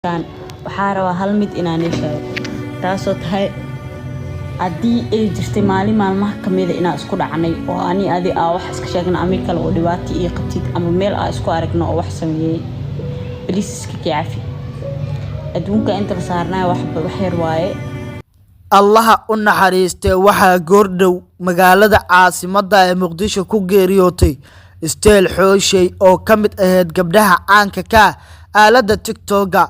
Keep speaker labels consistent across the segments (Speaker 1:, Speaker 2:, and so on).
Speaker 1: waxaa rabaa hal mid inaan sheego taasoo tahay haddii ay jirtay maalin maalmaha kamid inaan isku dhacnay oo ani adi wax iska sheegna ama kale oo dhibaato iyo qabtid ama meel aan isku aragno oo wax sameeyay baliis iska kaafi adduunka inta la saarnaa wax yar waaye
Speaker 2: allaha u naxariistay waxaa goordhow magaalada caasimadda ee Muqdisho ku geeriyootay Steel Xooshay oo ka mid ahayd gabdhaha caanka ka aalada TikTok-ga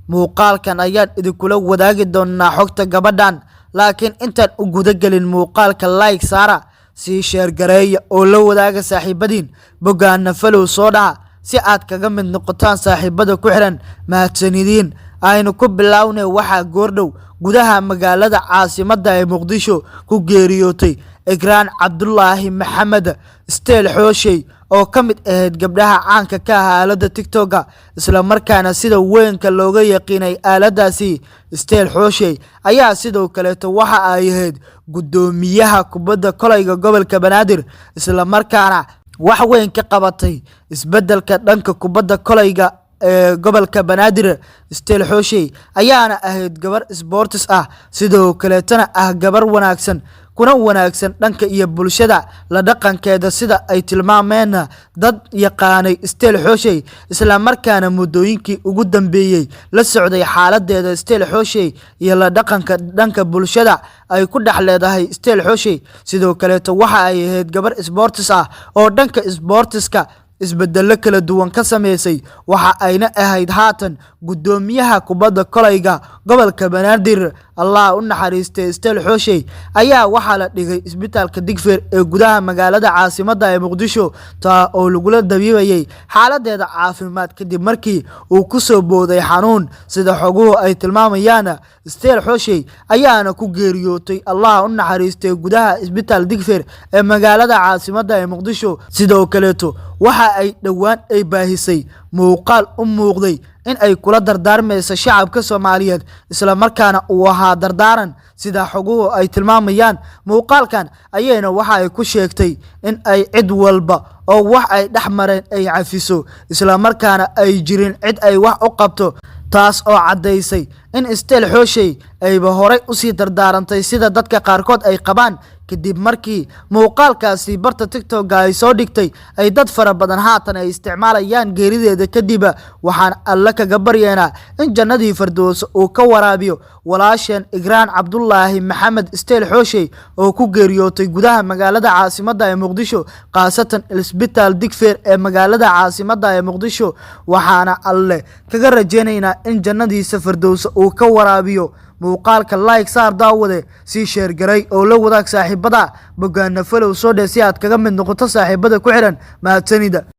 Speaker 2: muuqaalkan ayaan idinkula wadaagi doonaa xogta gabadhan laakiin intaan u guda galin muuqaalka like saara si share gareeya oo la wadaaga saaxiibadiin bogaana follow soo dhaca si aad kaga mid noqotaan saaxiibada ku xiran mahadsanidin aynu ku bilownay waxa goordhow gudaha magaalada caasimadda ee Muqdisho ku geeriyootay Ikraan Cabdullaahi Maxamed Steel Xooshay oo ka mid ahayd gabdhaha caanka ka aalada TikTok-ga isla markaana sida weynka looga yaqaanay aaladaasi Steel Xooshay ayaa sidoo kale waxa ay ahayd gudoomiyaha kubadda kolayga gobolka Banaadir isla markaana wax weyn ka qabatay isbedelka dhanka kubadda kolayga gobolka Banaadir Steel Xooshay ayaana ahayd gabar sports ah sidoo kale tana gabar wanaagsan kuna wanaagsan dhanka iyo bulshada la dhaqankeeda sida ay tilmaameen dad yaqaanay Steel Xooshay isla markaana muddooyinkii ugu dambeeyay la socday xaaladeeda Steel Xooshay iyo la dhaqanka dhanka bulshada ay ku dhaxleedahay Steel Xooshay sidoo kale waxa ay ahayd gabar sports ah oo dhanka sportska isbeddello kala duwan ka sameysay waxa ayna ahayd haatan gudoomiyaha kubadda kolayga gobolka Banaadir Allah u naxariistay Steel Xooshay ayaa waxa la dhigay isbitaalka Digfaar ee gudaha magaalada caasimadda ee Muqdisho taa oo lagu dabiibayay xaaladeeda caafimaad kadib markii uu ku soo booday xanuun sida xoguhu ay tilmaamayaan Steel Xooshay ayaana ku geeriyootay Allah u naxariistay gudaha isbitaal Digfaar ee magaalada caasimadda ee Muqdisho sidoo kale waxa ay dhawaan ay baahisay muuqaal u muuqday in ay kula dardaarmayso shacabka Soomaaliyeed isla markaana uu ahaa dardaaran sida xoguhu ay tilmaamayaan muuqaalkan ayayna waxa ay ku sheegtay in ay cid walba oo wax ay dhaxmareen ay cafiso isla markaana ay jirin cid ay wax u qabto taas oo cadeysay in Steel Xooshay ay hore u sii dardaarantay sida dadka qaarkood ay qabaan kadib markii muuqaalkaasi barta TikTok-ga ay soo dhigtay ay dad fara badan haatan ay isticmaalayaan geerideeda kadib waxaan alla kaga baryeena in jannadii Firdaws uu ka waraabiyo walaasheen Ikraan Cabdullaahi Maxamed Steel Xooshay oo ku geeriyootay gudaha magaalada caasimadda ee Muqdisho qaasatan isbitaal Digfaar ee magaalada caasimadda ee Muqdisho waxaana alle kaga rajeynaynaa in jannadii Firdaws uu ka waraabiyo muuqaalka like saar daawade si share garay oo la wadaag saaxiibada bogaana follow soo dheh si aad kaga mid noqoto saaxiibada ku xiran mahadsanida